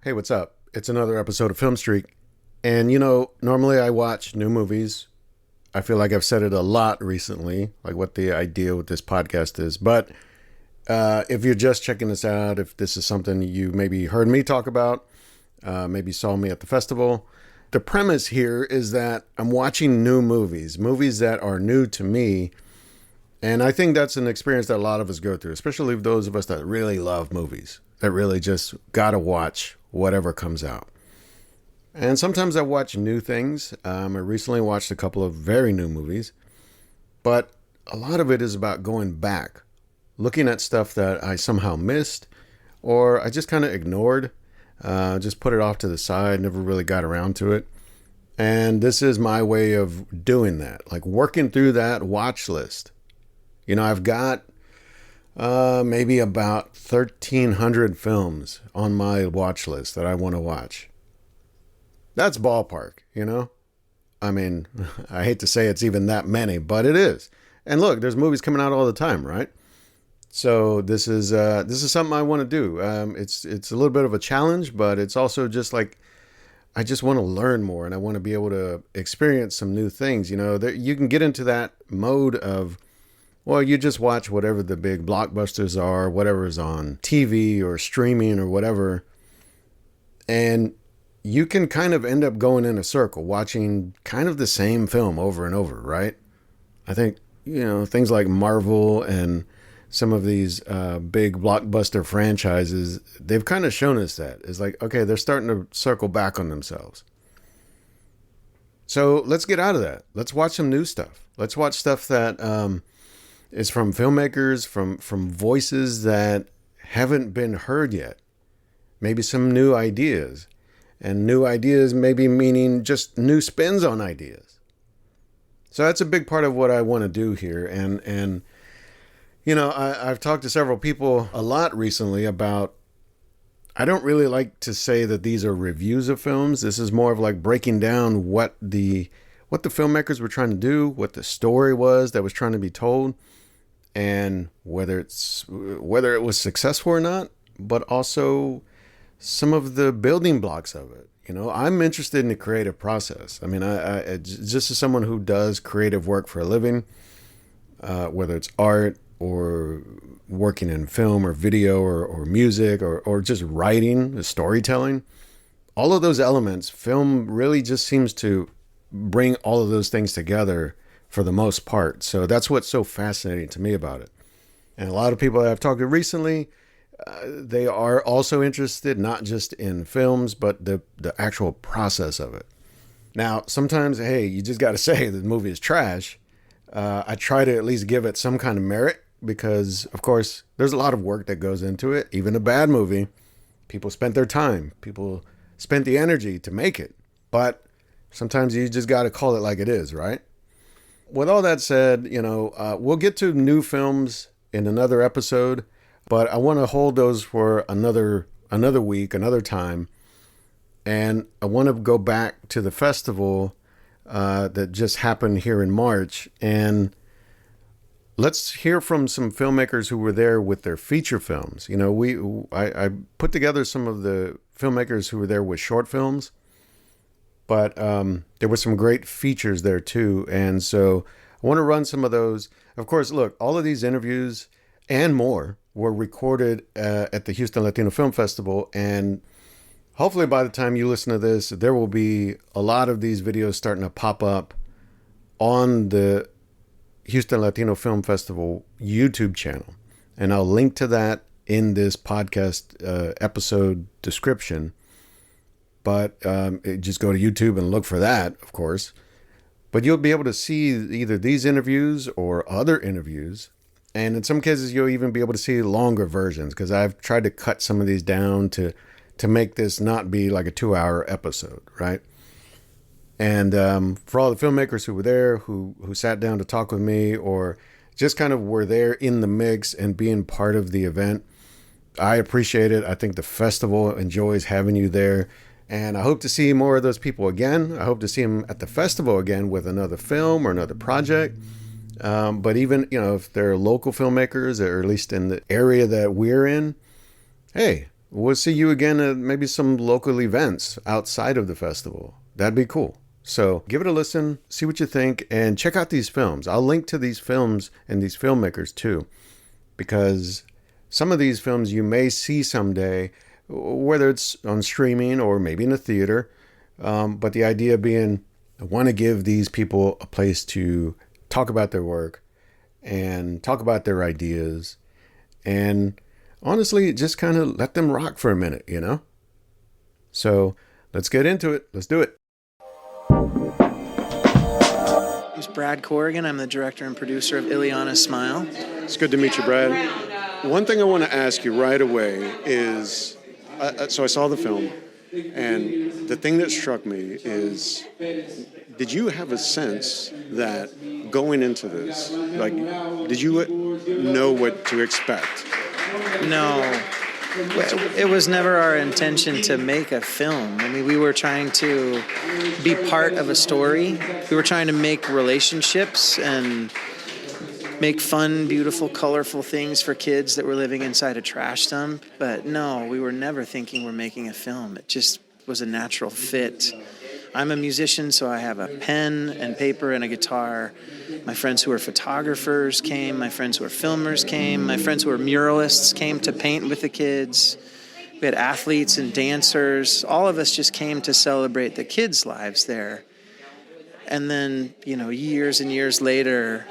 Hey, what's up? It's another episode of Film Streak. And normally I watch new movies. I feel like I've said it a lot recently, like what the idea with this podcast is. But if you're just checking this out, if this is something you maybe heard me talk about, maybe saw me at the festival, the premise here is that I'm watching new movies that are new to me. And I think that's an experience that a lot of us go through, especially those of us that really love movies, that really just gotta watch whatever comes out. And sometimes I watch new things. I recently watched a couple of very new movies, but a lot of it is about going back, looking at stuff that I somehow missed or I just kind of ignored, just put it off to the side, never really got around to it. And this is my way of doing that, like working through that watch list. I've got maybe about 1,300 films on my watch list that I want to watch. That's ballpark, I mean, I hate to say it's even that many, but it is. And look, there's movies coming out all the time, right? So this is something I want to do. It's a little bit of a challenge, but it's also just like I just want to learn more and I want to be able to experience some new things. You can get into that mode of, well, you just watch whatever the big blockbusters are, whatever's on TV or streaming or whatever. And you can kind of end up going in a circle, watching kind of the same film over and over, right? I think, things like Marvel and some of these big blockbuster franchises, they've kind of shown us that. It's like, okay, they're starting to circle back on themselves. So let's get out of that. Let's watch some new stuff. Let's watch stuff that is from filmmakers, from voices that haven't been heard yet. Maybe some new ideas. And new ideas maybe meaning just new spins on ideas. So that's a big part of what I want to do here. And I've talked to several people a lot recently about, I don't really like to say that these are reviews of films. This is more of like breaking down what the filmmakers were trying to do, what the story was that was trying to be told, and whether it was successful or not, but also some of the building blocks of it. I'm interested in the creative process. I mean, I just as someone who does creative work for a living, whether it's art or working in film or video or music or just writing, storytelling, all of those elements, film really just seems to bring all of those things together for the most part. So that's what's so fascinating to me about it. And a lot of people that I've talked to recently, they are also interested not just in films, but the actual process of it. Now, sometimes, hey, you just got to say the movie is trash. I try to at least give it some kind of merit because, of course, there's a lot of work that goes into it. Even a bad movie, people spent their time. People spent the energy to make it. But sometimes you just got to call it like it is, right? With all that said, we'll get to new films in another episode. But I want to hold those for another week, another time. And I want to go back to the festival that just happened here in March. And let's hear from some filmmakers who were there with their feature films. I put together some of the filmmakers who were there with short films. But there were some great features there too. And so I want to run some of those. Of course, look, all of these interviews and more were recorded at the Houston Latino Film Festival. And hopefully by the time you listen to this, there will be a lot of these videos starting to pop up on the Houston Latino Film Festival YouTube channel. And I'll link to that in this podcast episode description. But just go to YouTube and look for that, of course. But you'll be able to see either these interviews or other interviews. And in some cases, you'll even be able to see longer versions because I've tried to cut some of these down to make this not be like a 2-hour episode, right? And for all the filmmakers who were there, who sat down to talk with me or just kind of were there in the mix and being part of the event, I appreciate it. I think the festival enjoys having you there. And I hope to see more of those people again. I hope to see them at the festival again with another film or another project. But even, if they're local filmmakers, or at least in the area that we're in, hey, we'll see you again at maybe some local events outside of the festival. That'd be cool. So give it a listen, see what you think, and check out these films. I'll link to these films and these filmmakers too, because some of these films you may see someday, whether it's on streaming or maybe in a theater. But the idea being, I want to give these people a place to talk about their work and talk about their ideas, and honestly, just kind of let them rock for a minute, you know? So let's get into it. Let's do it. I'm Brad Corrigan. I'm the director and producer of Ileana Smile. It's good to meet you, Brad. One thing I want to ask you right away is, so I saw the film, and the thing that struck me is, did you have a sense that going into this, like, did you know what to expect? No. It was never our intention to make a film. I mean, we were trying to be part of a story. We were trying to make relationships and make fun, beautiful, colorful things for kids that were living inside a trash dump. But no, we were never thinking we're making a film. It just was a natural fit. I'm a musician, so I have a pen and paper and a guitar. My friends who are photographers came. My friends who are filmers came. My friends who are muralists came to paint with the kids. We had athletes and dancers. All of us just came to celebrate the kids' lives there. And then, years and years later,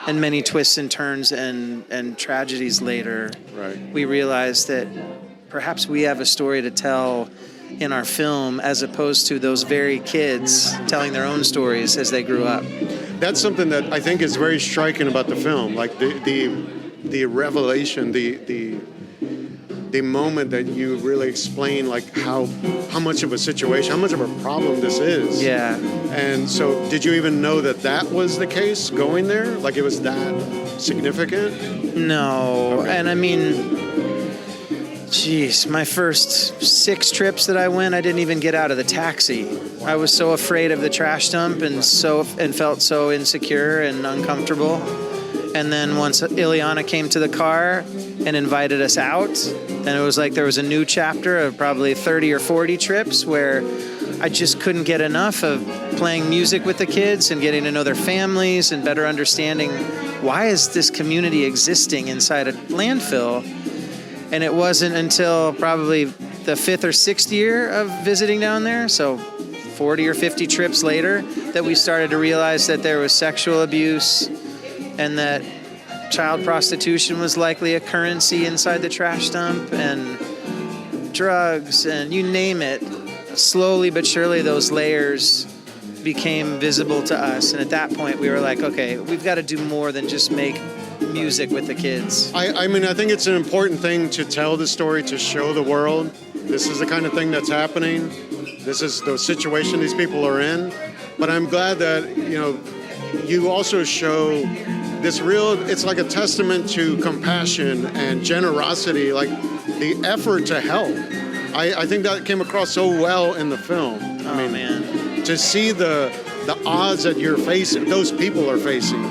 and many twists and turns and tragedies later, right, we realized that perhaps we have a story to tell in our film as opposed to those very kids telling their own stories as they grew up. That's something that I think is very striking about the film, like the revelation, the moment that you really explain, like how much of a situation, how much of a problem this is. Yeah. And so did you even know that was the case going there? Like it was that significant? No. Okay. And I mean, geez, my first 6 trips that I went, I didn't even get out of the taxi. I was so afraid of the trash dump and felt so insecure and uncomfortable. And then once Ileana came to the car and invited us out, and it was like there was a new chapter of probably 30 or 40 trips where I just couldn't get enough of playing music with the kids and getting to know their families and better understanding why is this community existing inside a landfill. And it wasn't until probably the 5th or 6th year of visiting down there, so 40 or 50 trips later, that we started to realize that there was sexual abuse and that child prostitution was likely a currency inside the trash dump, and drugs, and you name it. Slowly but surely those layers became visible to us. And at that point we were like, okay, we've got to do more than just make music with the kids. I mean, I think it's an important thing to tell the story, to show the world this is the kind of thing that's happening. This is the situation these people are in. But I'm glad that, you also show this it's like a testament to compassion and generosity, like the effort to help. I think that came across so well in the film. Man. To see the odds that you're facing, those people are facing,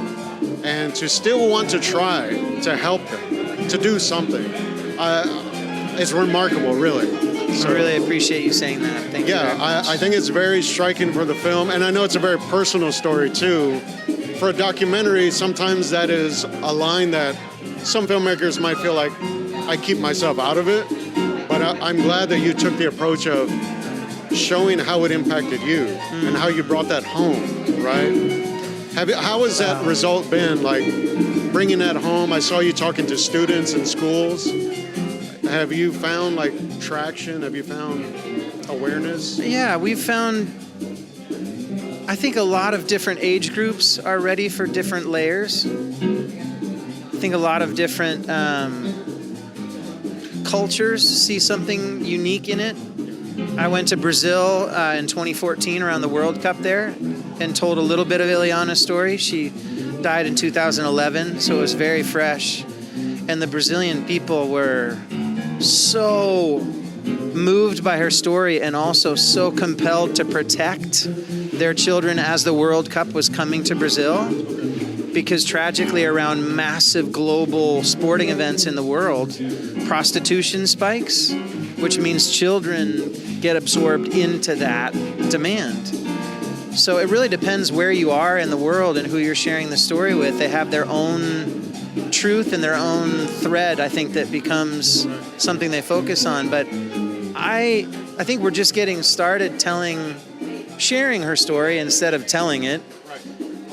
and to still want to try to help them, to do something. It's remarkable, really. So, I really appreciate you saying that. Thank you very much. I think it's very striking for the film, and I know it's a very personal story, too. For a documentary, sometimes that is a line that some filmmakers might feel like, I keep myself out of it, but I'm glad that you took the approach of showing how it impacted you and how you brought that home, right? How has that result been, like bringing that home? I saw you talking to students in schools. Have you found traction? Have you found awareness? Yeah, we've found, I think a lot of different age groups are ready for different layers. I think a lot of different cultures see something unique in it. I went to Brazil in 2014 around the World Cup there and told a little bit of Ileana's story. She died in 2011, so it was very fresh. And the Brazilian people were so moved by her story and also so compelled to protect their children as the World Cup was coming to Brazil, because tragically around massive global sporting events in the world, prostitution spikes which means children get absorbed into that demand. So it really depends where you are in the world and who you're sharing the story with. They have their own truth and their own thread, I think, that becomes something they focus on. But I think we're just getting started sharing her story instead of telling it.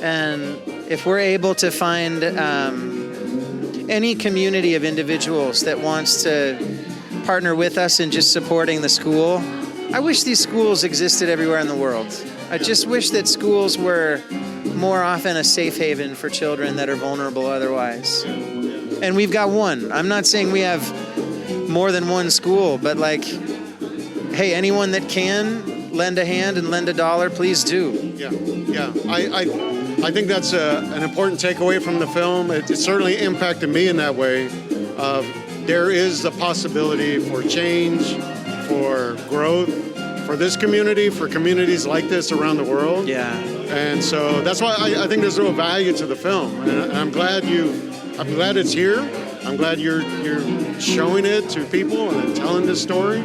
And if we're able to find any community of individuals that wants to partner with us in just supporting the school, I wish these schools existed everywhere in the world. I just wish that schools were more often a safe haven for children that are vulnerable otherwise. And we've got one. I'm not saying we have more than one school, but like, hey, anyone that can lend a hand and lend $1, please do. Yeah. I think that's an important takeaway from the film. It certainly impacted me in that way. There is the possibility for change, for growth, for this community, for communities like this around the world. Yeah. And so that's why I think there's real value to the film. And I'm glad it's here. I'm glad you're showing it to people and telling this story.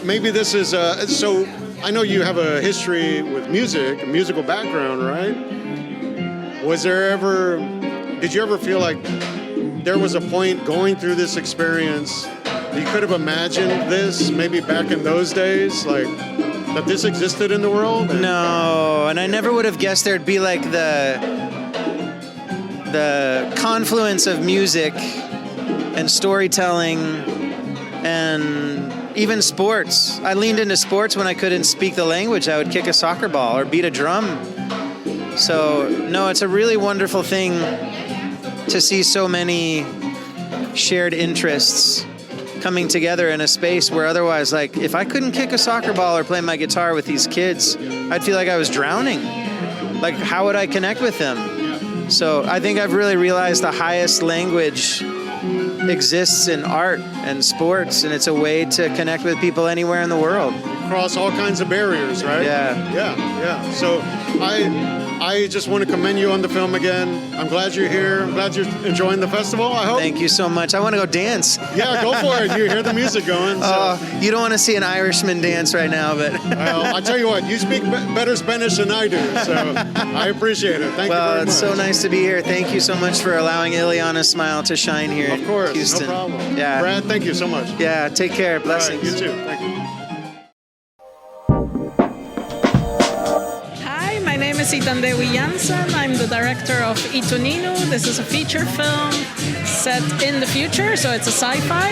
Maybe this is so I know you have a history with music, a musical background, right? Did you ever feel like there was a point going through this experience you could have imagined this maybe back in those days, like that this existed in the world? No, and I never would have guessed there'd be like the confluence of music and storytelling and even sports. I leaned into sports when I couldn't speak the language. I would kick a soccer ball or beat a drum. So, no, it's a really wonderful thing to see so many shared interests coming together in a space where otherwise, like, if I couldn't kick a soccer ball or play my guitar with these kids, I'd feel like I was drowning. Like, how would I connect with them? So I think I've really realized the highest language exists in art and sports, and it's a way to connect with people anywhere in the world. Across all kinds of barriers, right? Yeah. So I just want to commend you on the film again. I'm glad you're here. I'm glad you're enjoying the festival, I hope. Thank you so much. I want to go dance. Yeah, go for it. You hear the music going. So. You don't want to see an Irishman dance right now, but... Well, I tell you what, you speak better Spanish than I do, so I appreciate it. Thank you very much. Well, it's so nice to be here. Thank you so much for allowing Ileana's smile to shine here in Houston. No problem. Yeah. Brad, thank you so much. Yeah, take care. Blessings. All right, you too. Thank you. My name is Itandehui Jansen. I'm the director of Itu Ninu. This is a feature film set in the future, so it's a sci-fi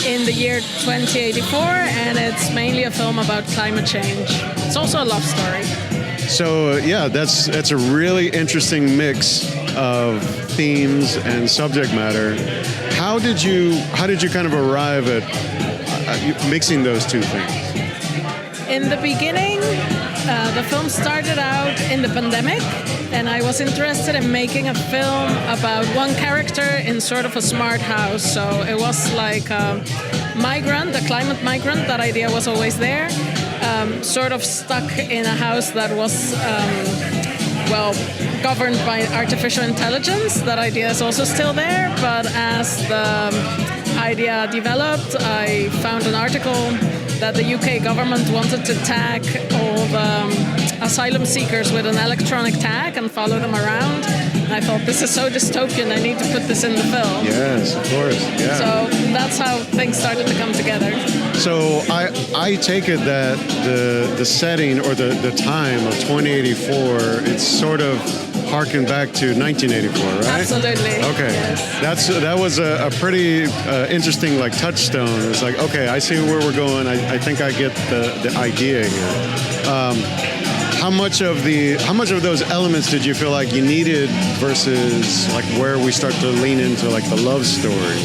in the year 2084, and it's mainly a film about climate change. It's also a love story. So yeah, that's a really interesting mix of themes and subject matter. How did you kind of arrive at mixing those two things? In the beginning, the film started out in the pandemic, and I was interested in making a film about one character in sort of a smart house. So it was like a migrant, a climate migrant. That idea was always there, sort of stuck in a house that was, governed by artificial intelligence. That idea is also still there, but as the idea developed, I found an article that the UK government wanted to tag all the asylum seekers with an electronic tag and follow them around. And I thought, this is so dystopian, I need to put this in the film. Yes, of course. Yeah. So that's how things started to come together. So I take it that the setting or the time of 2084, it's sort of harken back to 1984, right? Absolutely. Okay. Yes. That was a pretty interesting like touchstone. It's like, okay, I see where we're going. I think I get the idea here. How much of those elements did you feel like you needed versus like where we start to lean into like the love story?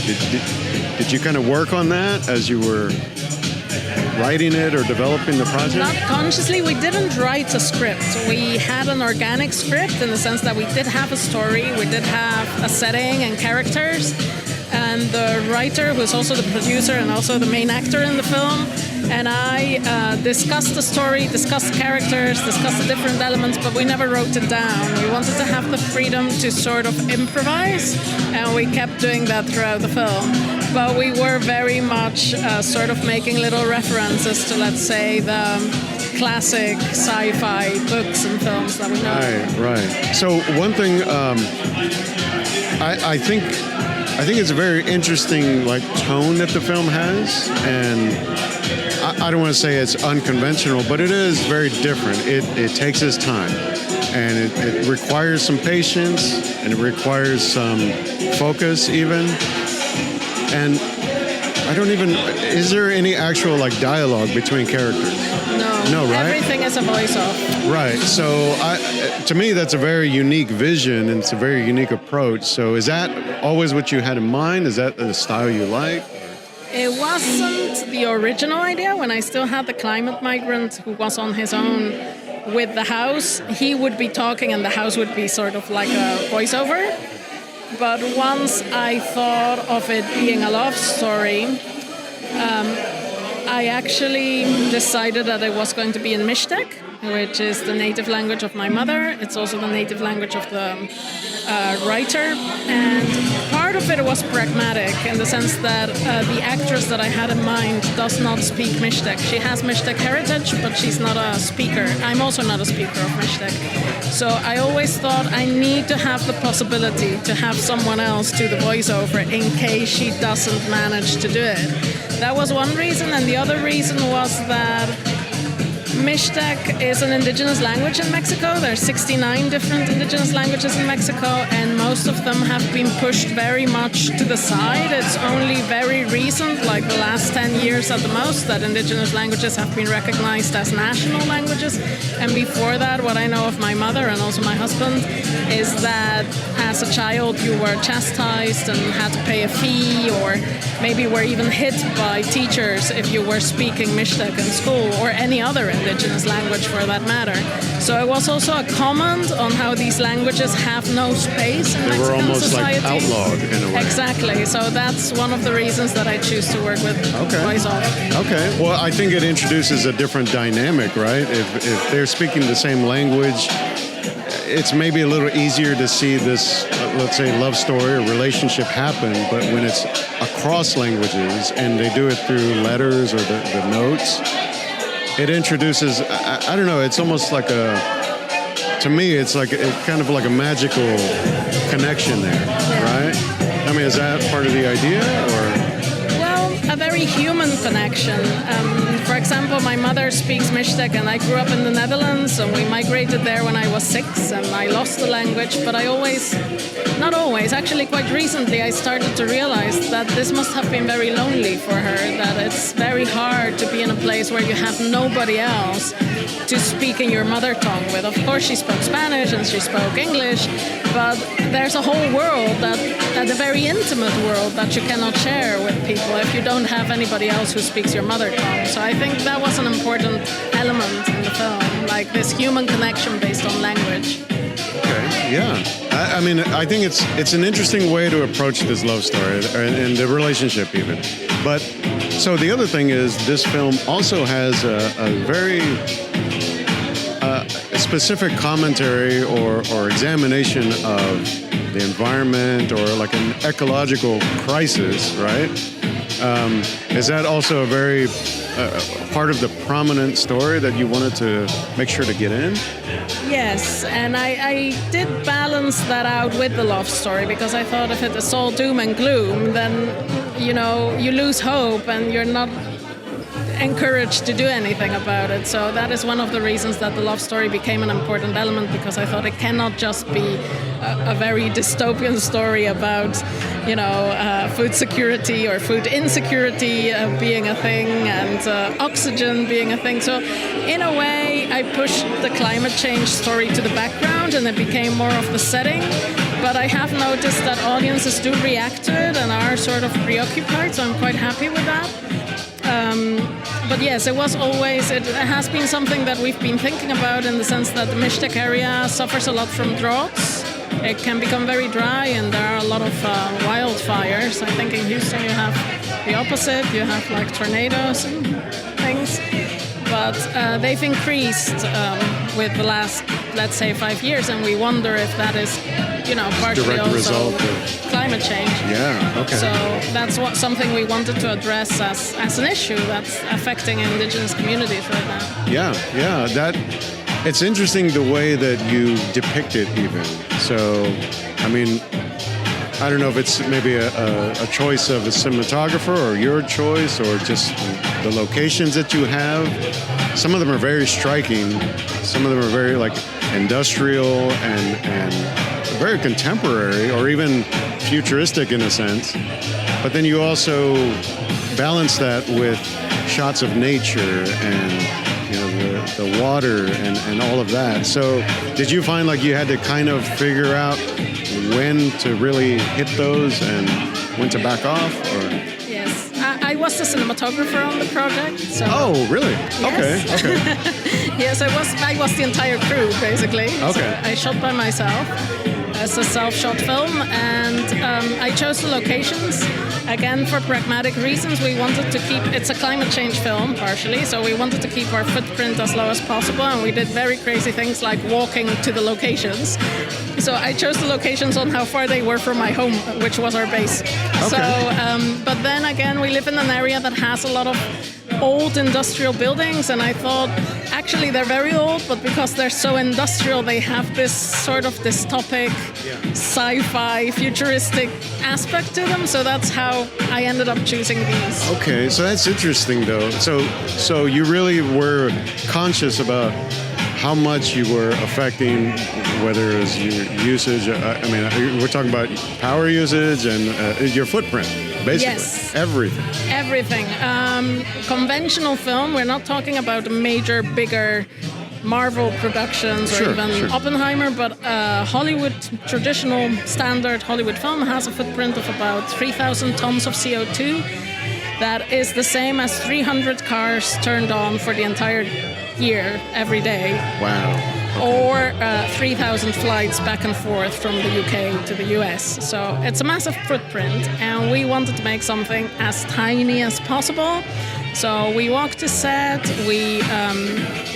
Did you kind of work on that as you were writing it or developing the project? Not consciously. We didn't write a script. We had an organic script in the sense that we did have a story, we did have a setting and characters, and the writer, who's also the producer and also the main actor in the film, and I discussed the story, discussed characters, discussed the different elements, but we never wrote it down. We wanted to have the freedom to sort of improvise, and we kept doing that throughout the film. But we were very much sort of making little references to, let's say, the classic sci-fi books and films that we know. Right. So one thing, I think it's a very interesting tone that the film has, and I don't want to say it's unconventional, but it is very different. It takes its time, and it requires some patience, and it requires some focus even. And is there any actual dialogue between characters? No, right? Everything is a voice-off. Right. So to me, that's a very unique vision, and it's a very unique approach. So is that always what you had in mind? Is that the style you like? It wasn't the original idea. When I still had the climate migrant who was on his own with the house, he would be talking and the house would be sort of like a voiceover. But once I thought of it being a love story, I actually decided that it was going to be in Mixtec, which is the native language of my mother. It's also the native language of the writer. And part of it was pragmatic in the sense that the actress that I had in mind does not speak Mixtec. She has Mixtec heritage, but she's not a speaker. I'm also not a speaker of Mixtec. So I always thought I need to have the possibility to have someone else do the voiceover in case she doesn't manage to do it. That was one reason, and the other reason was that Mixtec is an indigenous language in Mexico. There are 69 different indigenous languages in Mexico, and most of them have been pushed very much to the side. It's only very recent, like the last 10 years at the most, that indigenous languages have been recognized as national languages. And before that, what I know of my mother and also my husband is that as a child you were chastised and had to pay a fee, or maybe were even hit by teachers if you were speaking Mixtec in school, or any other indigenous language for that matter. So it was also a comment on how these languages have no space in Mexican Mexican almost society. like outlawed in a way. Exactly. So that's one of the reasons that I choose to work with voice-off. Okay. Well, I think it introduces a different dynamic, right? If they're speaking the same language, it's maybe a little easier to see this, let's say, love story or relationship happen, but when it's across languages and they do it through letters or the notes, it introduces, I don't know, it's almost like to me, it's like kind of like a magical connection there, right? I mean, is that part of the idea, or? A very human connection. For example, my mother speaks Mixtec, and I grew up in the Netherlands, and we migrated there when I was 6, and I lost the language, but not always, actually quite recently I started to realize that this must have been very lonely for her, that it's very hard to be in a place where you have nobody else to speak in your mother tongue with. Of course, she spoke Spanish and she spoke English, but there's a whole world, a very intimate world that you cannot share with people if you don't have anybody else who speaks your mother tongue. So I think that was an important element in the film, like this human connection based on language. Okay, yeah. I mean, I think it's an interesting way to approach this love story and the relationship even. But so the other thing is this film also has a very specific commentary or examination of the environment, or like an ecological crisis, right? Is that also a very part of the prominent story that you wanted to make sure to get in? Yes, and I did balance that out with the love story, because I thought if it is all doom and gloom, then, you lose hope and you're not encouraged to do anything about it. So that is one of the reasons that the love story became an important element, because I thought it cannot just be a very dystopian story about, food security or food insecurity being a thing, and oxygen being a thing. So in a way, I pushed the climate change story to the background, and it became more of the setting. But I have noticed that audiences do react to it and are sort of preoccupied, so I'm quite happy with that. But yes, it has been something that we've been thinking about, in the sense that the Mixtec area suffers a lot from droughts. It can become very dry, and there are a lot of wildfires. I think in Houston you have the opposite. You have like tornadoes and things, but they've increased with the last, let's say, 5 years, and we wonder if that is, partially direct also result of climate change. Yeah, okay. So that's something we wanted to address as an issue that's affecting indigenous communities right now. Yeah. It's interesting the way that you depict it even. So, I mean, I don't know if it's maybe a choice of a cinematographer or your choice or just the locations that you have. Some of them are very striking. Some of them are very industrial and very contemporary or even futuristic in a sense. But then you also balance that with shots of nature and the water and all of that. So did you find you had to kind of figure out when to really hit those and when to back off? Or? Yes, I was the cinematographer on the project. So. Oh, really? Yes. Okay. Yes, I was the entire crew basically. Okay. So I shot by myself as a self-shot film, and I chose the locations. Again, for pragmatic reasons, we wanted to keep, it's a climate change film, partially, so we wanted to keep our footprint as low as possible, and we did very crazy things like walking to the locations. So I chose the locations on how far they were from my home, which was our base. Okay. So, but then again, we live in an area that has a lot of old industrial buildings, and I thought, actually they're very old, but because they're so industrial, they have this sort of dystopic, sci-fi, futuristic aspect to them, so that's how I ended up choosing these. Okay, so that's interesting though. So you really were conscious about how much you were affecting, whether it was your usage, we're talking about power usage and your footprint, basically. Yes. Everything. Conventional film, we're not talking about major, bigger Marvel productions or even Oppenheimer, but Hollywood, traditional standard Hollywood film has a footprint of about 3,000 tons of CO2. That is the same as 300 cars turned on for the entire year, every day. Wow. Or 3,000 flights back and forth from the UK to the US. So it's a massive footprint, and we wanted to make something as tiny as possible. So we walked to set, we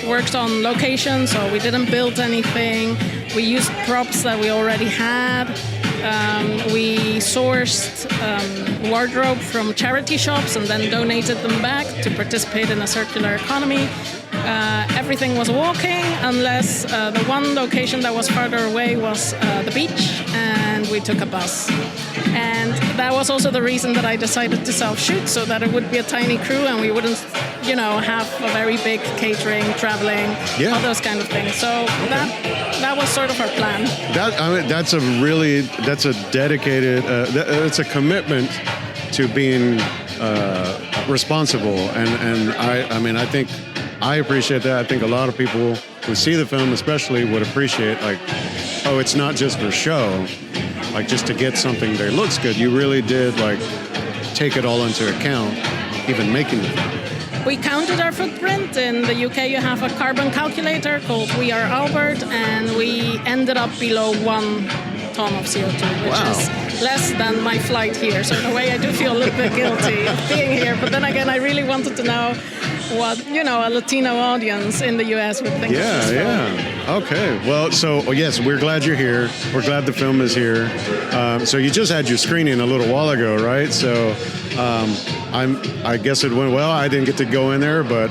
worked on location, so we didn't build anything. We used props that we already had. We sourced wardrobe from charity shops and then donated them back to participate in a circular economy. Everything was walking, unless the one location that was farther away was the beach, and we took a bus. And that was also the reason that I decided to self-shoot, so that it would be a tiny crew and we wouldn't, have a very big catering, traveling, all those kind of things. So that was sort of our plan. That's a dedicated, it's a commitment to being responsible, and I think I appreciate that. I think a lot of people who see the film especially would appreciate, it's not just for show, just to get something that looks good. You really did, take it all into account, even making the film. We counted our footprint. In the UK, you have a carbon calculator called We Are Albert, and we ended up below 1 ton of CO2, which is less than my flight here. So in a way, I do feel a little bit guilty of being here. But then again, I really wanted to know what, a Latino audience in the US would think of this film. Yeah. Okay. Well, so, yes, we're glad you're here. We're glad the film is here. So you just had your screening a little while ago, right? So I guess it went well. I didn't get to go in there, but...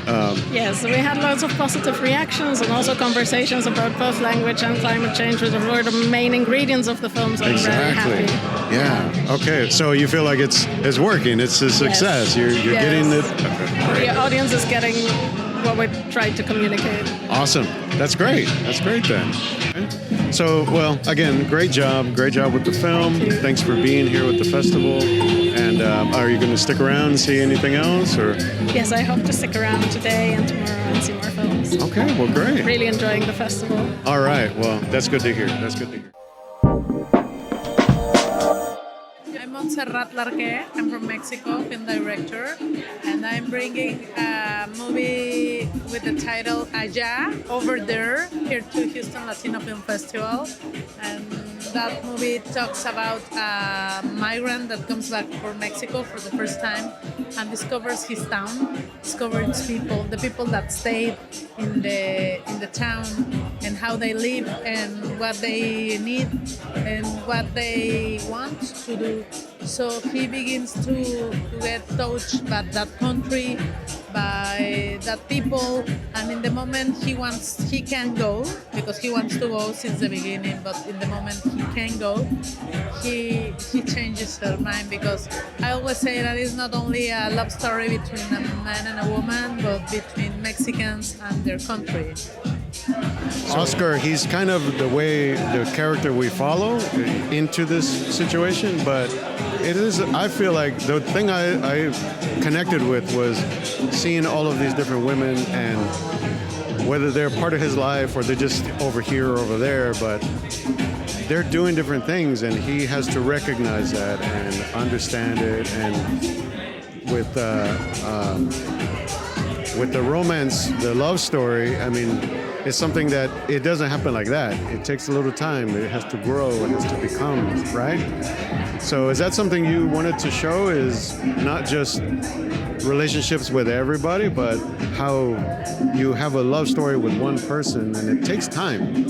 Yes, we had lots of positive reactions and also conversations about both language and climate change, which were the main ingredients of the film, so exactly. I'm very happy. Yeah. Okay. So you feel like it's working. It's a success. Yes. You're getting it. Okay. The audience is getting what we tried to communicate. Awesome. That's great. That's great then. Okay. So, well, again, great job. Great job with the film. Thanks for being here with the festival. And are you going to stick around and see anything else? Or? Yes, I hope to stick around today and tomorrow and see more films. Okay, well, great. Really enjoying the festival. All right. Well, that's good to hear. That's good to hear. Montserrat Larque. I'm from Mexico, film director, and I'm bringing a movie with the title Allá, Over There, here to Houston Latino Film Festival. And that movie talks about a migrant that comes back from Mexico for the first time and discovers his town, discovers people, the people that stayed in the town, and how they live and what they need and what they want to do. So he begins to get touched by that country, by that people, and in the moment he can go, because he wants to go since the beginning, but in the moment he can go, he changes her mind, because I always say that it's not only a love story between a man and a woman, but between Mexicans and their country. Oscar, he's kind of the character we follow into this situation, but it is, I feel like the thing I connected with was seeing all of these different women, and whether they're part of his life or they're just over here or over there, but they're doing different things, and he has to recognize that and understand it. And with the romance, the love story, I mean, it's something that it doesn't happen like that. It takes a little time. It has to grow. It has to become, right? So is that something you wanted to show, is not just relationships with everybody, but how you have a love story with one person, and it takes time.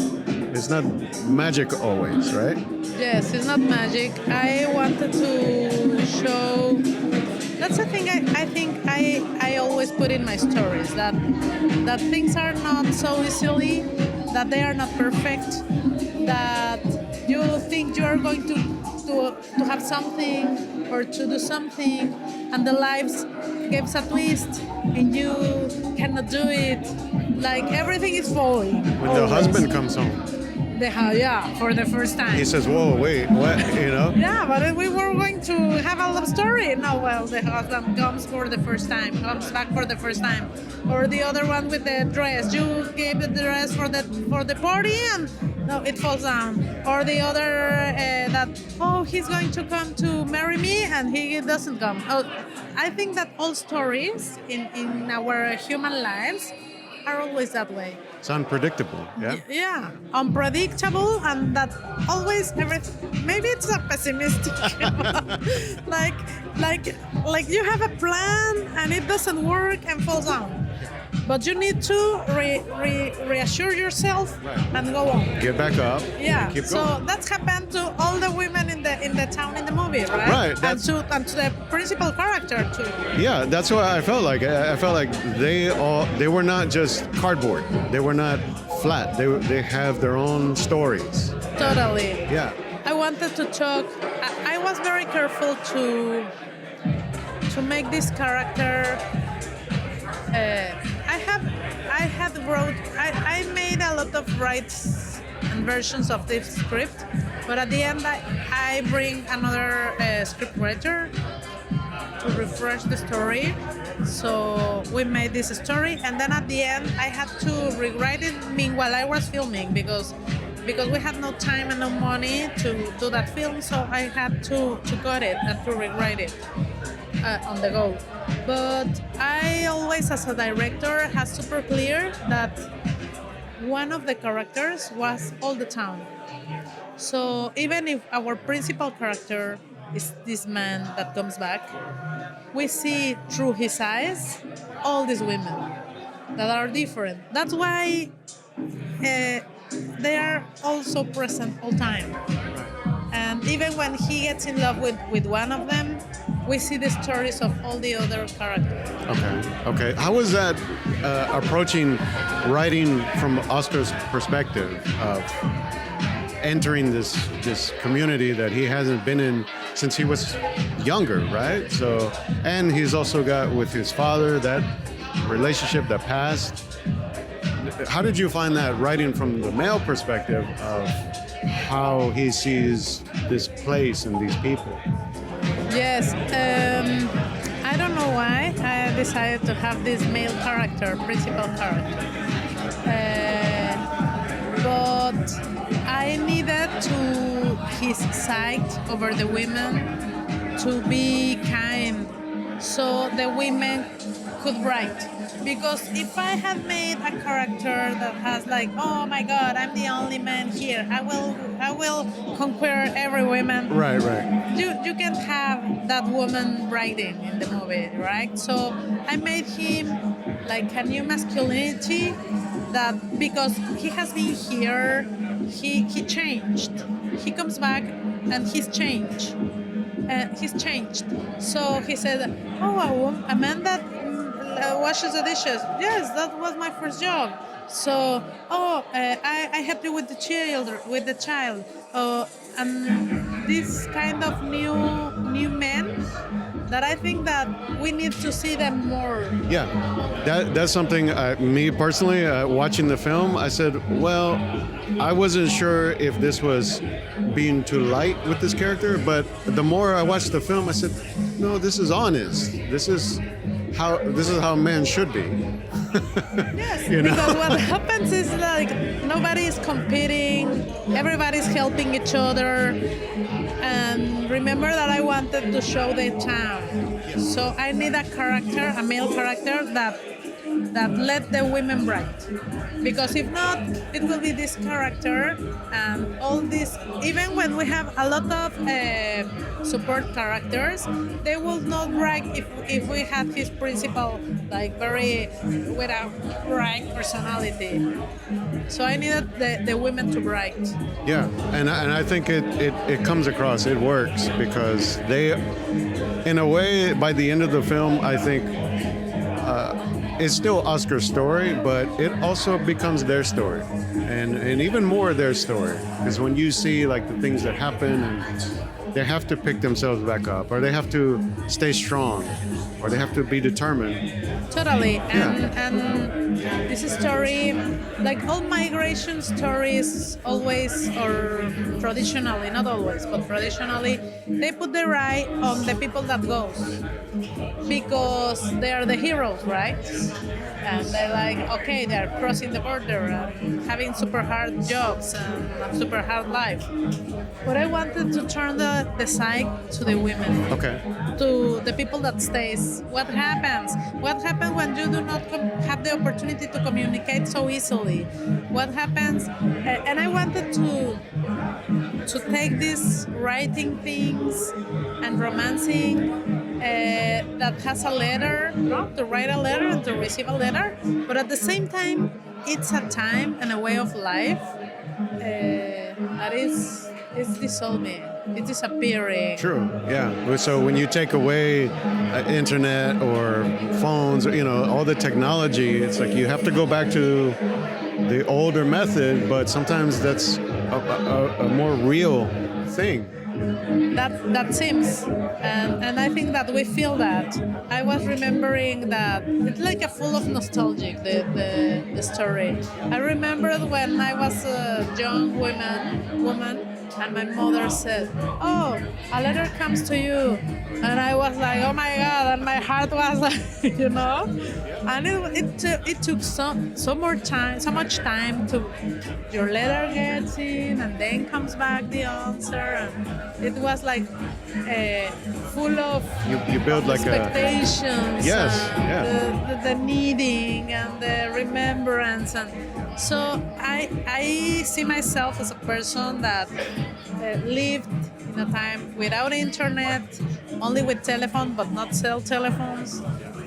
It's not magic always, right? Yes, it's not magic. I wanted to show. That's the thing I think I always put in my stories, that things are not so easily, that they are not perfect, that you think you are going to have something or to do something, and the lives gives a twist and you cannot do it. Like everything is falling. When always. the husband comes home, for the first time. he says, "Whoa, wait, what?" You know? Yeah, but we were going to have a love story. No, well, the husband comes for the first time, comes back for the first time, or the other one with the dress. You gave the dress for the party, and no, it falls down. Or the other he's going to come to marry me, and he doesn't come. Oh, I think that all stories in our human lives are always that way. It's unpredictable, yeah? Yeah, unpredictable, and that always maybe it's a pessimistic, like you have a plan and it doesn't work and falls down. But you need to reassure yourself and go on. Get back up. Yeah. Keep so going. that's happened to all the women in the town in the movie, right? Right. And to the principal character too. Yeah, that's what I felt like. I felt like they were not just cardboard. They were not flat. They have their own stories. Totally. Yeah. I wanted to talk. I was very careful to make this character. I made a lot of writes and versions of this script, but at the end I bring another script writer to refresh the story. So we made this story, and then at the end I had to rewrite it meanwhile I was filming, because we had no time and no money to do that film, so I had to cut it and to rewrite it on the go. But I always, as a director, has super clear that one of the characters was all the town. So even if our principal character is this man that comes back, we see through his eyes all these women that are different. That's why they are also present all time. And even when he gets in love with one of them, we see the stories of all the other characters. Okay. How was that approaching writing from Oscar's perspective of entering this community that he hasn't been in since he was younger, right? So, and he's also got with his father that relationship that passed. How did you find that writing from the male perspective of how he sees this place and these people? Yes, I don't know why I decided to have this male character, principal character. But I needed to his side over the women to be kind, so the women could write. Because if I had made a character that has like, oh my God, I'm the only man here, I will conquer every woman. Right. You can have that woman writing in the movie, right? So I made him like a new masculinity, that because he has been here, he changed. He comes back and he's changed. He's changed. So he said, oh, a man that washes the dishes. Yes, that was my first job. So, I helped you with the child. And this kind of new men that I think that we need to see them more. Yeah, that's something, me personally, watching the film, I said, well, I wasn't sure if this was being too light with this character, but the more I watched the film, I said, no, this is honest. This is how men should be. Yes, because what happens is like nobody is competing, everybody's helping each other. And remember that I wanted to show the town. So I need a character, a male character that let the women write. Because if not, it will be this character and all this. Even when we have a lot of support characters, they will not write if we have his principal like very with a bright personality. So I needed the women to write. Yeah, and I think it comes across, it works, because they, in a way, by the end of the film, I think it's still Oscar's story, but it also becomes their story, and even more their story, because when you see like the things that happen, and they have to pick themselves back up, or they have to stay strong, or they have to be determined. Totally, and this story, like all migration stories, always or traditionally, not always, but traditionally, they put the right on the people that goes, because they are the heroes, right? And they're like, okay, they're crossing the border and having super hard jobs and a super hard life. But I wanted to turn the side to the women. Okay. To the people that stays. What happens? What happens when you do not have the opportunity to communicate so easily? What happens? And I wanted to take these writing things and romancing that has a letter, no? To write a letter and to receive a letter, but at the same time, it's a time and a way of life that is dissolving. It's disappearing. True. Yeah. So when you take away internet or phones, all the technology, it's like you have to go back to the older method, but sometimes that's a more real thing. That seems, and I think that we feel that. I was remembering that it's like a full of nostalgic, the story. I remembered when I was a young woman, and my mother said, "Oh, a letter comes to you," and I was like, "Oh my God!" And my heart was like, and it took so much time to your letter gets in, and then comes back the answer, and it was like full of you build like expectations. Yes, The needing and the remembrance, and so I see myself as a person that lived in a time without internet, only with telephone, but not cell telephones,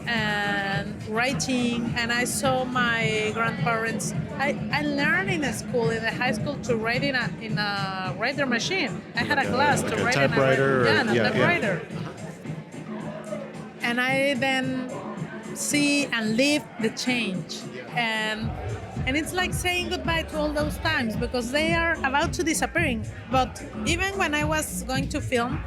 and writing. And I saw my grandparents. I learned in a school, in a high school, to write in a writer machine. I had a class to write typewriter, in a typewriter. And I then see and live the change. And it's like saying goodbye to all those times, because they are about to disappearing. But even when I was going to film,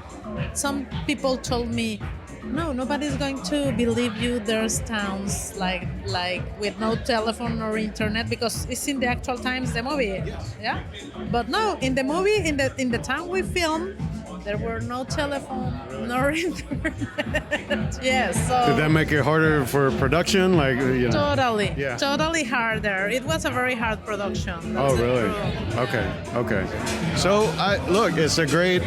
some people told me, no, nobody's going to believe you. There's towns like with no telephone or internet, because it's in the actual times, the movie. Yeah. But no, in the movie, in the town we film, There were no telephone, no internet. Yes, so Did that make it harder for production? Like, you know? totally, Yeah. totally harder. It was a very hard production. Oh, That's really? true. Okay. So, look, it's a great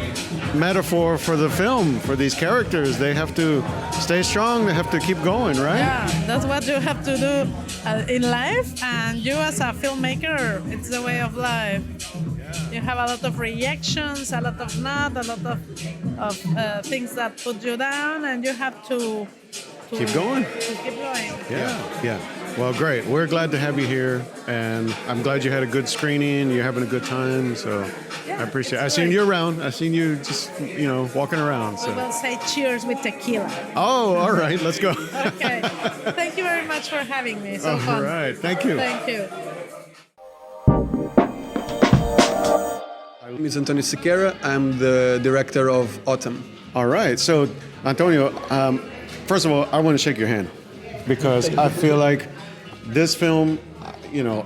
metaphor for the film, for these characters. They have to stay strong. They have to keep going, right? Yeah, that's what you have to do in life, and you as a filmmaker, it's the way of life. You have a lot of reactions, a lot of not, a lot of things that put you down, and you have to Keep going. To keep going. Yeah. Well, great. We're glad to have you here, and I'm glad you had a good screening. You're having a good time, so Yeah, I appreciate it. it's I've seen great. you around. I've seen you just, walking around. We So. will say cheers with tequila. Oh, all right. Let's go. Okay. Thank you very much for having me. So All fun. right. Thank you. Thank you. My name is Antonio Sequeira. I'm the director of Autumn. All right. So, Antonio, first of all, I want to shake your hand because I feel like this film,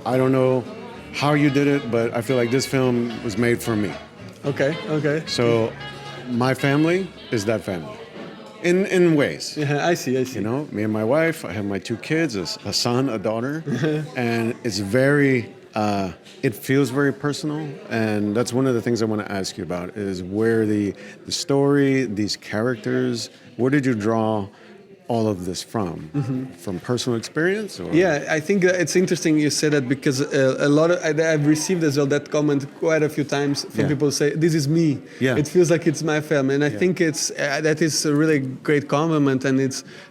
I don't know how you did it, but I feel like this film was made for me. Okay. So, my family is that family in ways. Yeah, I see. Me and my wife, I have my 2 kids, a son, a daughter, and it's very, it feels very personal. And that's one of the things I want to ask you about is where the story, these characters, where did you draw all of this from? From personal experience? Or? Yeah, I think it's interesting you say that because a lot of I've received as well that comment quite a few times from Yeah. people say this is me. Yeah. It feels like it's my family, and I think it's that is a really great compliment, and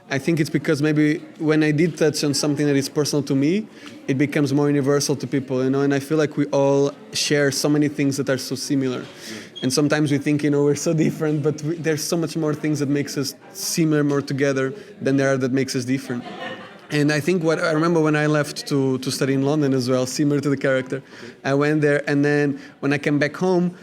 I think it's because maybe when I did touch on something that is personal to me, it becomes more universal to people, and I feel like we all share so many things that are so similar. And sometimes we think, we're so different, but there's so much more things that makes us similar, more together, than there are that makes us different. And I think what I remember when I left to study in London as well, similar to the character, I went there, and then when I came back home,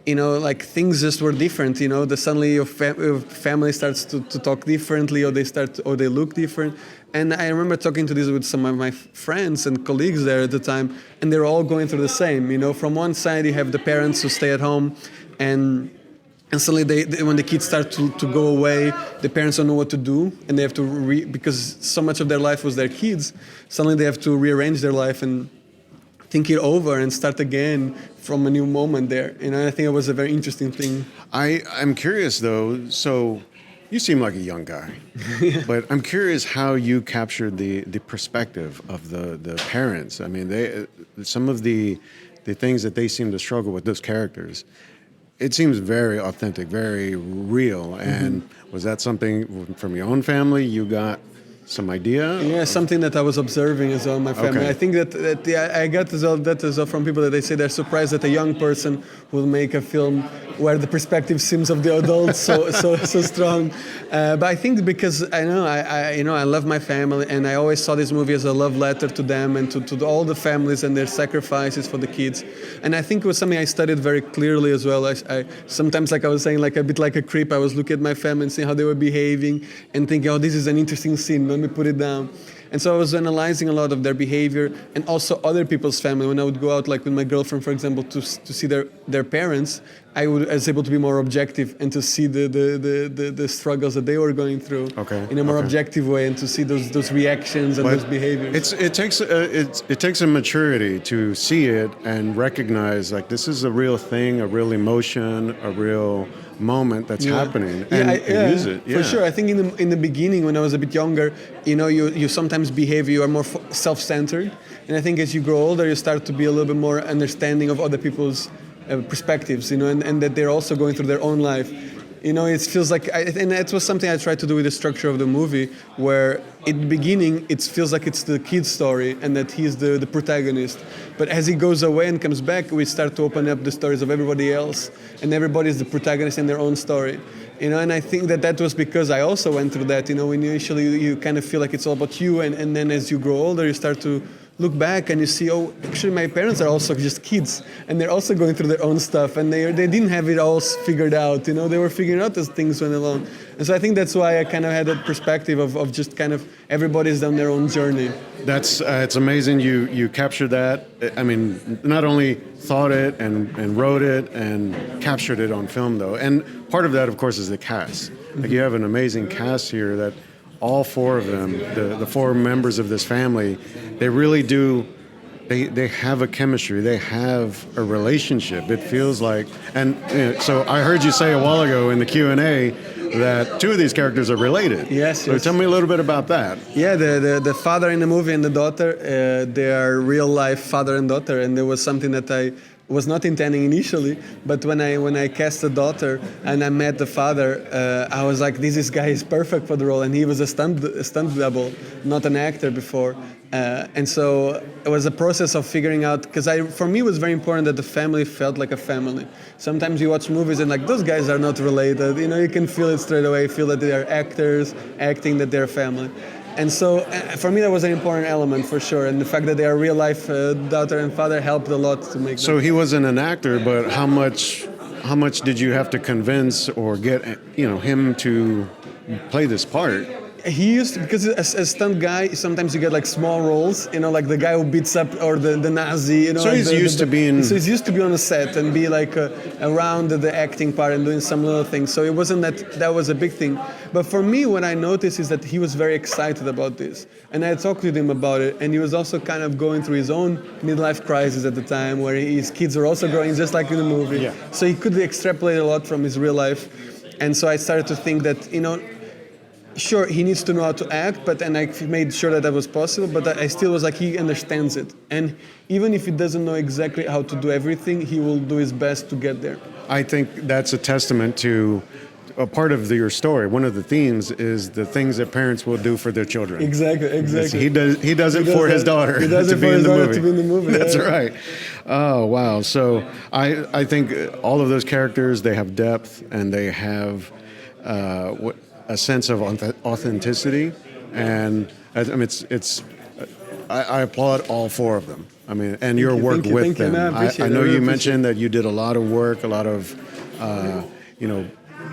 like things just were different. Suddenly your family starts to talk differently, or they look different. And I remember talking to this with some of my friends and colleagues there at the time, and they're all going through the same. From one side you have the parents who stay at home, and suddenly they when the kids start to go away, the parents don't know what to do, and they have to because so much of their life was their kids. Suddenly they have to rearrange their life and think it over and start again from a new moment there. I think it was a very interesting thing. I'm curious though, so you seem like a young guy, but I'm curious how you captured the perspective of the parents. I mean, some of the things that they seem to struggle with, those characters, it seems very authentic, very real. And was that something from your own family you got some idea? Yeah, something that I was observing as well in my family. Okay. I think that I got that as well from people that they say they're surprised that a young person will make a film where the perspective seems of the adults so strong. But I think because I love my family, and I always saw this movie as a love letter to them and to all the families and their sacrifices for the kids. And I think it was something I studied very clearly as well. I sometimes, like I was saying, like a bit like a creep, I was looking at my family and seeing how they were behaving and thinking, this is an interesting scene, let me put it down. And so I was analyzing a lot of their behavior and also other people's family. When I would go out, like with my girlfriend, for example, to see their parents, I was able to be more objective and to see the struggles that they were going through in a more objective way, and to see those reactions and those behaviors. It takes a maturity to see it and recognize like this is a real thing, a real emotion, a real moment that's happening, and use it. Yeah. For sure. I think in the beginning, when I was a bit younger, you sometimes behave, you are more self-centered, and I think as you grow older, you start to be a little bit more understanding of other people's perspectives, and that they're also going through their own life. It feels like, and that was something I tried to do with the structure of the movie, where in the beginning it feels like it's the kid's story and that he's the protagonist. But as he goes away and comes back, we start to open up the stories of everybody else, and everybody is the protagonist in their own story. And I think that was because I also went through that. When initially you kind of feel like it's all about you, and then as you grow older, you start to look back and you see, oh, actually my parents are also just kids, and they're also going through their own stuff, and they didn't have it all figured out, you know, they were figuring out as things went along. And so I think that's why I kind of had that perspective of just kind of everybody's on their own journey. That's it's amazing you captured that. I mean, not only thought it and wrote it and captured it on film though, and part of that, of course, is the cast. Like you have an amazing cast here that all four of them, the four members of this family, they really do. They have a chemistry. They have a relationship. It feels like, and so I heard you say a while ago in the Q&A that two of these characters are related. Yes. So tell me a little bit about that. Yeah, the father in the movie and the daughter, they are real life father and daughter, and there was something that I was not intending initially, but when I cast the daughter and I met the father, I was like, this guy is perfect for the role, and he was a stunt double, not an actor before. And so it was a process of figuring out, because for me it was very important that the family felt like a family. Sometimes you watch movies and like, those guys are not related, you know, you can feel it straight away, feel that they are actors, acting that they're family. And so for me that was an important element for sure, and the fact that they are real life daughter and father helped a lot to make So he wasn't an actor, but how much did you have to convince or get him to play this part? He used to, because as a stunt guy, sometimes you get like small roles, you know, like the guy who beats up or the Nazi, you know. So he's used to being. So he's used to be on a set and be like around the acting part and doing some little things. So it wasn't that was a big thing. But for me, what I noticed is that he was very excited about this, and I talked with him about it, and he was also kind of going through his own midlife crisis at the time, where his kids were also growing, just like in the movie. Yeah. So he could extrapolate a lot from his real life, and so I started to think that, you know. Sure, he needs to know how to act, and I made sure that was possible, but I still was like, he understands it. And even if he doesn't know exactly how to do everything, he will do his best to get there. I think that's a testament to a part of your story. One of the themes is the things that parents will do for their children. Exactly. He does it for his daughter to be in the movie. That's right. Oh, wow. So I think all of those characters, they have depth and they have a sense of authenticity, and I mean, I applaud all four of them. I mean, and your work with them. I know you mentioned that you did a lot of work, a lot of,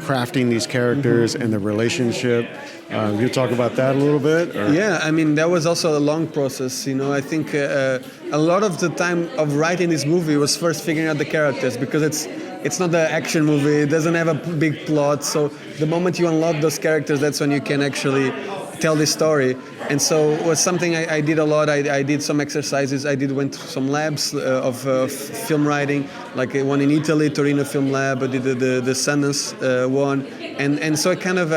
crafting these characters and the relationship. You talk about that a little bit? Or? Yeah, I mean, that was also a long process. You know, I think a lot of the time of writing this movie was first figuring out the characters, because it's not an action movie. It doesn't have a big plot. So the moment you unlock those characters, that's when you can actually tell this story. And so it was something I did a lot. I did some exercises. went to some labs of film writing, like one in Italy, Torino Film Lab. I did the Sundance one. And so it kind of,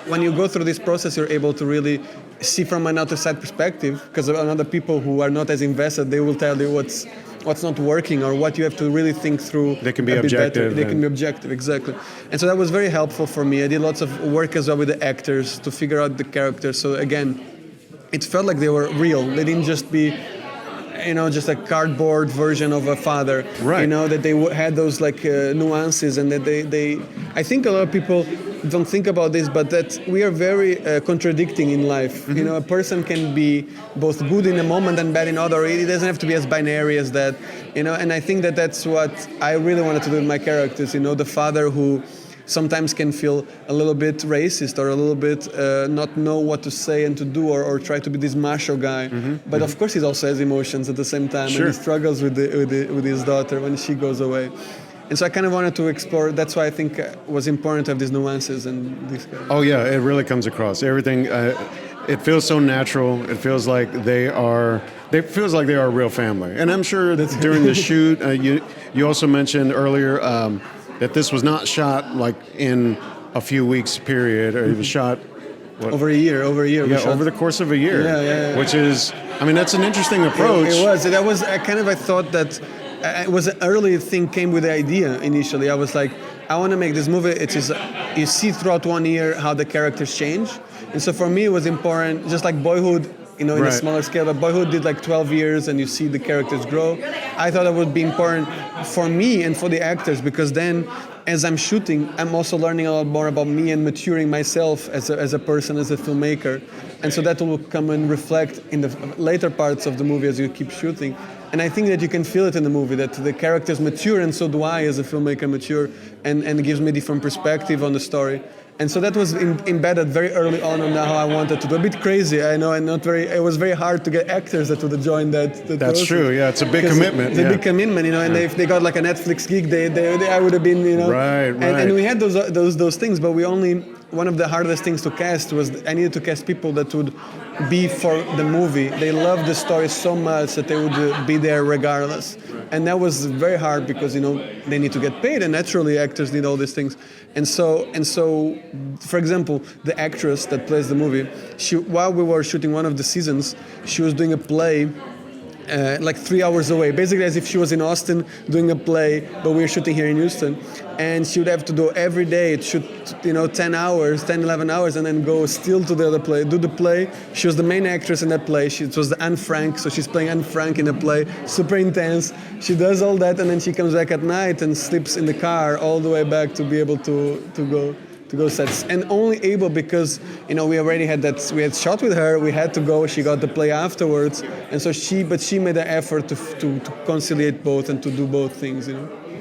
when you go through this process, you're able to really see from an outside perspective, because other people who are not as invested, they will tell you what's not working or what you have to really think through. They can be objective. They can be objective, exactly. And so that was very helpful for me. I did lots of work as well with the actors to figure out the characters. So again, it felt like they were real. They didn't just be, just a cardboard version of a father. Right. That they had those like nuances, and that they I think a lot of people don't think about this, but that we are very contradicting in life. Mm-hmm. A person can be both good in a moment and bad in other. It doesn't have to be as binary as that. And I think that that's what I really wanted to do with my characters. The father who sometimes can feel a little bit racist or a little bit not know what to say and to do, or try to be this macho guy. Mm-hmm. But of course he also has emotions at the same time. Sure. And he struggles with his daughter when she goes away. And so I kind of wanted to explore. That's why I think it was important to have these nuances and these characters. Oh yeah, it really comes across. Everything. It feels so natural. It feels like they are a real family. And I'm sure that during the shoot, you also mentioned earlier that this was not shot like in a few weeks period, or it was shot over a year. Yeah, over the course of a year. Yeah. Which is, that's an interesting approach. It was. That was I thought that. It was an early thing, came with the idea initially. I was like, I want to make this movie. It is, you see throughout 1 year how the characters change. And so for me, it was important, just like Boyhood in a Right. smaller scale. But Boyhood did like 12 years, and you see the characters grow. I thought it would be important for me and for the actors, because then, as I'm shooting, I'm also learning a lot more about me and maturing myself as a person, as a filmmaker. And so that will come and reflect in the later parts of the movie as you keep shooting. And I think that you can feel it in the movie, that the characters mature, and so do I as a filmmaker mature, and it gives me a different perspective on the story. And so that was embedded very early on how I wanted to do. A bit crazy, I know, and not very. It was very hard to get actors that would join that That's process. true. Yeah, it's a big commitment. It's a big commitment, you know. And if they got like a Netflix gig, I would have been, you know. Right. And we had those things, but we only. One of the hardest things to cast was I needed to cast people that would be for the movie. They loved the story so much that they would be there regardless. And that was very hard because, you know, they need to get paid, and naturally actors need all these things. And so, for example, the actress that plays the movie, while we were shooting one of the seasons, she was doing a play like 3 hours away, basically as if she was in Austin doing a play, but we were shooting here in Houston. And she would have to do every day, shoot, 10 hours, 10, 11 hours, and then go still to the other play, do the play. She was the main actress in that play. It was the Anne Frank, so she's playing Anne Frank in the play, super intense. She does all that, and then she comes back at night and sleeps in the car all the way back to be able to go sets, and only able because we already had that, we had shot with her, we had to go, she got the play afterwards, and so she made an effort to conciliate both and to do both things.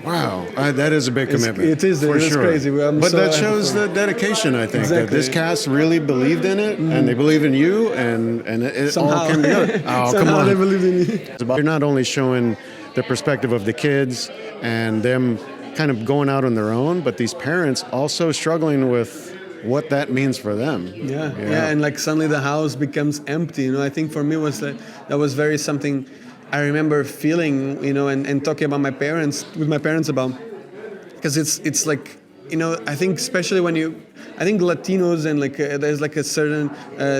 Wow, that is a big commitment. It is. For it is sure. crazy. But that shows the dedication, I think, that this cast really believed in it, and they believe in you, and it Somehow. all came together. Oh, come Somehow on. they believed in you. You're not only showing the perspective of the kids and them kind of going out on their own, but these parents also struggling with what that means for them. Yeah, and like suddenly the house becomes empty. I think for me that was very something I remember feeling, and talking about with my parents about, because it's like, I think especially I think Latinos and there's like a certain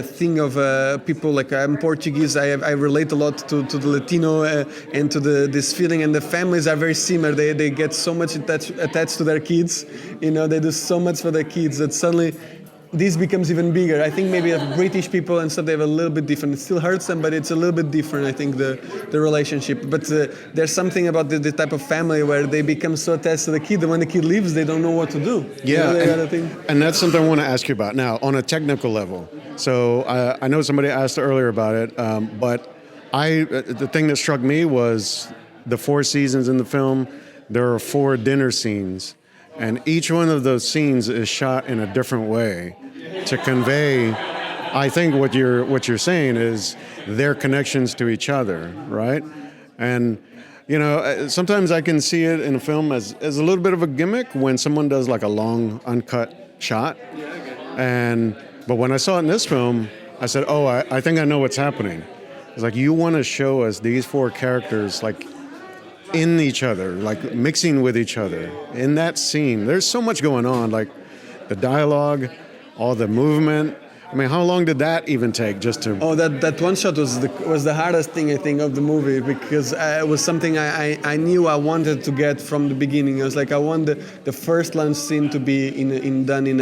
thing of people, like I'm Portuguese, I relate a lot to the Latino and to this feeling, and the families are very similar. They get so much attached to their kids, they do so much for their kids that suddenly this becomes even bigger. I think maybe British people and stuff, they have a little bit different. It still hurts them, but it's a little bit different, I think, the relationship. But there's something about the type of family where they become so attached to the kid that when the kid leaves, they don't know what to do. Yeah, and that's something I want to ask you about. Now, on a technical level, so I know somebody asked earlier about it, but the thing that struck me was the 4 seasons in the film, there are 4 dinner scenes. And each one of those scenes is shot in a different way to convey, I think what you're saying is their connections to each other, right? And, sometimes I can see it in a film as a little bit of a gimmick when someone does like a long uncut shot. But when I saw it in this film, I said, oh, I think I know what's happening. It's like, you want to show us these 4 characters like in each other, like mixing with each other in that scene. There's so much going on, like the dialogue, all the movement. I mean, how long did that even take just to? Oh, that one shot was the hardest thing, I think, of the movie, because it was something I knew I wanted to get from the beginning. I was like, I want the first lunch scene to be done in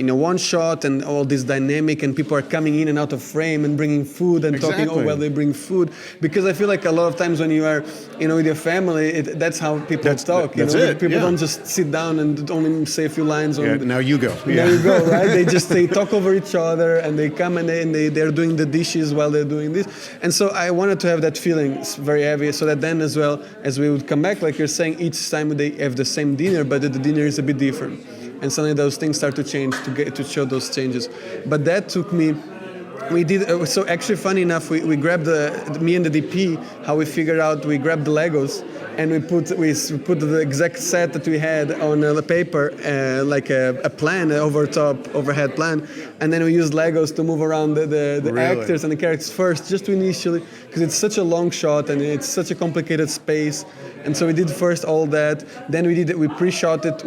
a one shot, and all this dynamic, and people are coming in and out of frame and bringing food and talking. Oh, well, they bring food, because I feel like a lot of times when you are with your family, that's how people talk. People don't just sit down and only say a few lines. Now you go. Now you go, right? They talk over each other, and they come and they're doing the dishes while they're doing this. And so I wanted to have that feeling. It's very heavy, so that then as well as we would come back, like you're saying, each time they have the same dinner, but the dinner is a bit different. And suddenly those things start to change to show those changes. But that took me. We did so. Actually, funny enough, we grabbed me and the DP. How we figured out, we grabbed the Legos and we put the exact set that we had on the paper, like a plan, overhead plan, and then we used Legos to move around the Really? actors and the characters first, just to initially, because it's such a long shot and it's such a complicated space, and so we did first all that. Then we pre-shot it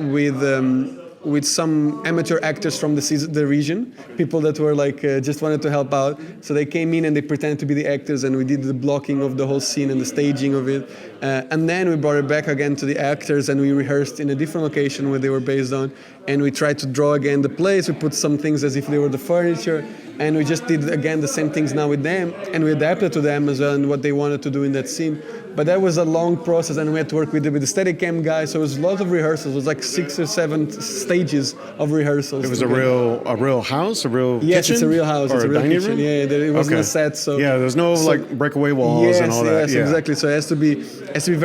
with some amateur actors from the region, people that were just wanted to help out. So they came in and they pretended to be the actors, and we did the blocking of the whole scene and the staging of it. And then we brought it back again to the actors, and we rehearsed in a different location where they were based on, and we tried to draw again the place. We put some things as if they were the furniture, and we just did again the same things now with them, and we adapted to them as well and what they wanted to do in that scene. But that was a long process, and we had to work with the Steadicam guy. So it was a lot of rehearsals. It was like 6 or 7 stages of rehearsals. It was a real house, a real yes, kitchen? It's a real house. Or it's a real dining kitchen. room? Yeah, it wasn't Okay. a set. So yeah, there's no like breakaway walls and all that. Yes, yeah. exactly. So it has to be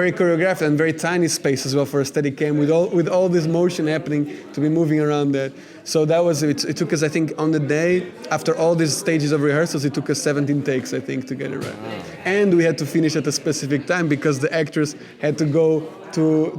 very choreographed and very tiny space as well for a Steadicam with all this motion happening to be moving around there. So that was it. It took us, I think, on the day after all these stages of rehearsals, it took us 17 takes, I think, to get it right. Wow. And we had to finish at a specific time because the actors had to go to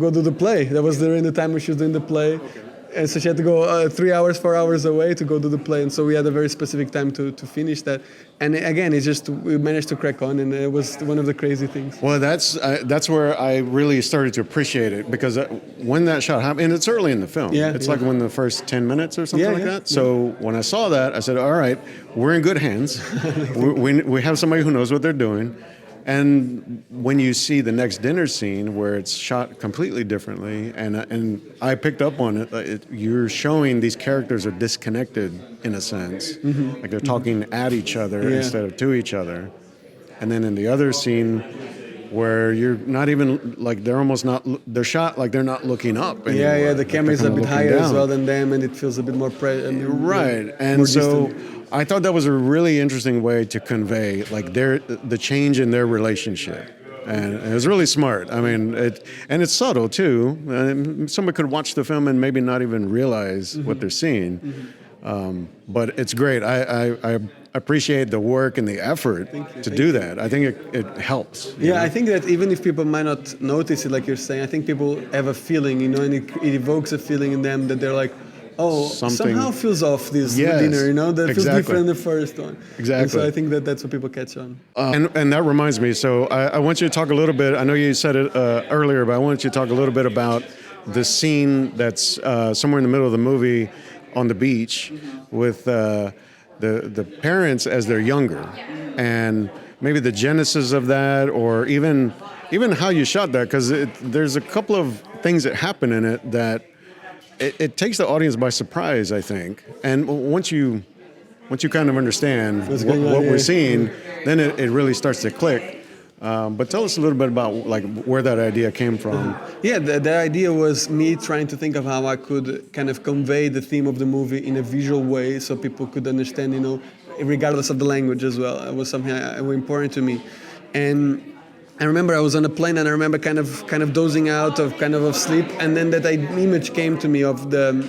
go do the play. That was during the time she was doing the play. Okay. And so she had to go 3 hours, 4 hours away to go do the play. And so we had a very specific time to finish that. And again, it's just we managed to crack on, and it was one of the crazy things. Well, that's where I really started to appreciate it, because when that shot happened, and it's early in the film. Yeah, it's like when the first 10 minutes or something like that. So when I saw that, I said, all right, we're in good hands. we have somebody who knows what they're doing. And when you see the next dinner scene where it's shot completely differently, and I picked up on it, you're showing these characters are disconnected in a sense, like they're talking at each other instead of to each other. And then in the other scene where you're not even like they're shot like they're not looking up anymore. Yeah, the camera is a bit higher as well than them, and it feels a bit more right. And so distant. I thought that was a really interesting way to convey like the change in their relationship, and it was really smart. I mean, it's subtle too. Somebody could watch the film and maybe not even realize what they're seeing, but it's great. I appreciate the work and the effort to do that. I think it helps. Yeah, I think that even if people might not notice it, like you're saying, I think people have a feeling, and it evokes a feeling in them that they're like, oh, somehow feels off this dinner, that feels different than the first one. Exactly. And so I think that's what people catch on. And that reminds me, so I want you to talk a little bit, I know you said it earlier, but I want you to talk a little bit about the scene that's somewhere in the middle of the movie on the beach with the parents as they're younger, and maybe the genesis of that, or even how you shot that, because there's a couple of things that happen in it that it takes the audience by surprise, I think. And once you kind of understand what we're seeing, then it really starts to click. But tell us a little bit about like where that idea came from. Yeah, the idea was me trying to think of how I could kind of convey the theme of the movie in a visual way so people could understand, regardless of the language as well. It was something important to me. And I remember I was on a plane, and I remember kind of dozing out of sleep, and then that image came to me of the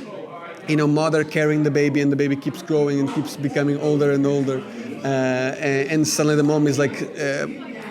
mother carrying the baby, and the baby keeps growing and keeps becoming older and older, and suddenly the mom is like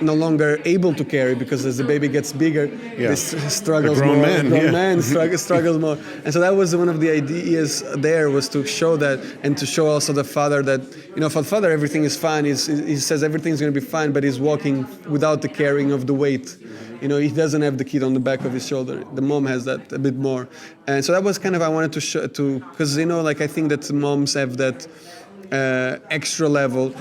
no longer able to carry, because as the baby gets bigger, this struggles more. The grown man struggles more. And so that was one of the ideas there, was to show that, and to show also the father that, for the father everything is fine. He says everything's going to be fine, but he's walking without the carrying of the weight. He doesn't have the kid on the back of his shoulder. The mom has that a bit more. And so that was kind of, I wanted to show, because, I think that moms have that extra level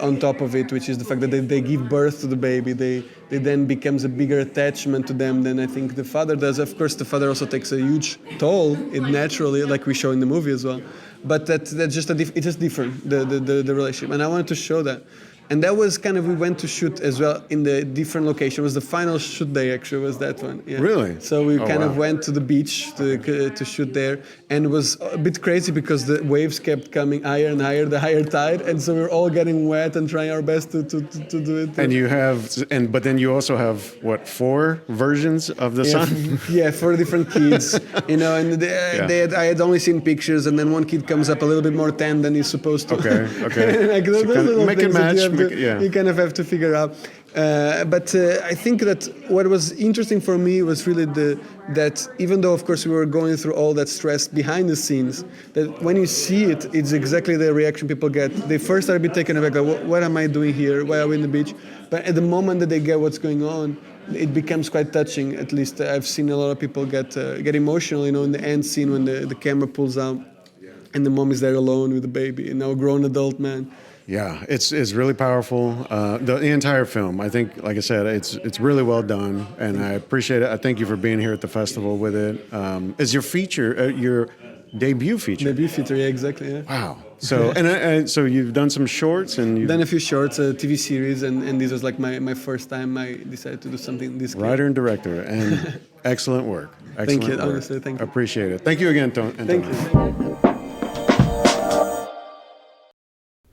on top of it, which is the fact that they give birth to the baby. They then becomes a bigger attachment to them than I think the father does. Of course, the father also takes a huge toll, naturally, like we show in the movie as well. But that's just it's just different, the relationship. And I wanted to show that. And that was kind of, we went to shoot as well in the different location. It was the final shoot day, actually, was that one. Yeah. Really? So we kind of went to the beach to shoot there. And it was a bit crazy because the waves kept coming higher and higher, the higher tide. And so we were all getting wet and trying our best to do it. And but then you also have, 4 versions of the sun? Yeah, 4 different kids, and I had only seen pictures, and then one kid comes up a little bit more tan than he's supposed to. Okay. Like, So make it match. You kind of have to figure out. But I think that what was interesting for me was really that even though, of course, we were going through all that stress behind the scenes, that when you see it, it's exactly the reaction people get. They first are a bit taken aback, like, what am I doing here? Why are we in the beach? But at the moment that they get what's going on, it becomes quite touching. At least I've seen a lot of people get emotional, in the end scene when the camera pulls out and the mom is there alone with the baby, and now a grown adult man. Yeah, it's really powerful. The entire film, I think, like I said, it's really well done, and I appreciate it. I thank you for being here at the festival with it. Is your feature your debut feature? Debut feature, yeah, exactly. Yeah. Wow, So and so you've done some shorts and you've Done a few shorts, a TV series, and this was like my first time I decided to do something this. writer and director, and excellent work. Excellent Thank you, work. honestly, thank you. Appreciate it. Thank you again, Antonio. Thank you.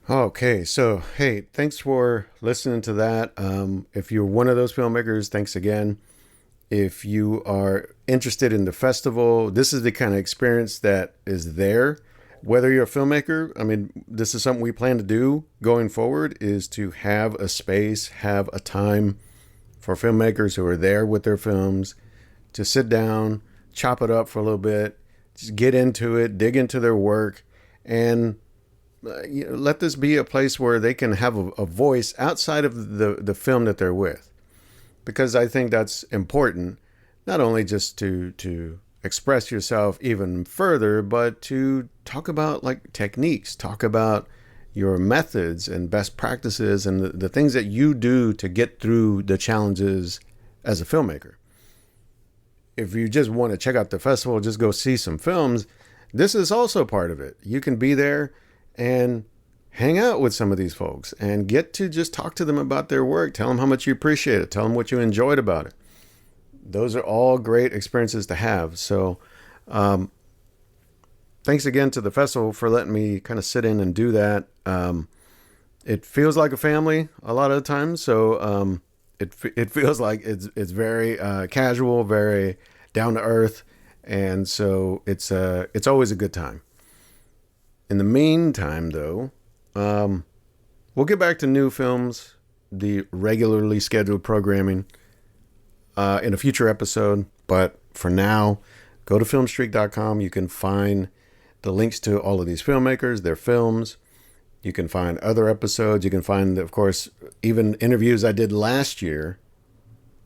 Okay, so hey, thanks for listening to that. If you're one of those filmmakers, thanks again. If you are interested in the festival, this is the kind of experience that is there. Whether you're a filmmaker, I mean, this is something we plan to do going forward, is to have a space, have a time for filmmakers who are there with their films to sit down, chop it up for a little bit, just get into it, dig into their work, and let this be a place where they can have a voice outside of the film that they're with. Because I think that's important, not only just to express yourself even further, but to talk about like techniques, talk about your methods and best practices and the things that you do to get through the challenges as a filmmaker. If you just want to check out the festival, just go see some films, this is also part of it. You can be there and hang out with some of these folks and get to just talk to them about their work. Tell them how much you appreciate it. Tell them what you enjoyed about it. Those are all great experiences to have. So thanks again to the festival for letting me kind of sit in and do that. It feels like a family a lot of the times. So it feels like it's very casual, very down to earth. And so it's always a good time. In the meantime, though, we'll get back to new films, the regularly scheduled programming, in a future episode. But for now, go to filmstreak.com. You can find the links to all of these filmmakers, their films. You can find other episodes. You can find, of course, even interviews I did last year.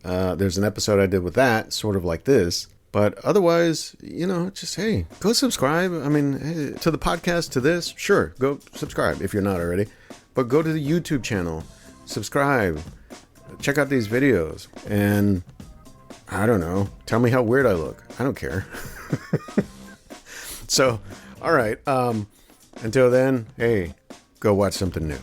There's an episode I did with that, sort of like this. But otherwise, just, hey, go subscribe. I mean, to the podcast, to this, sure, go subscribe if you're not already. But go to the YouTube channel, subscribe, check out these videos, and I don't know, tell me how weird I look. I don't care. So, all right. Until then, hey, go watch something new.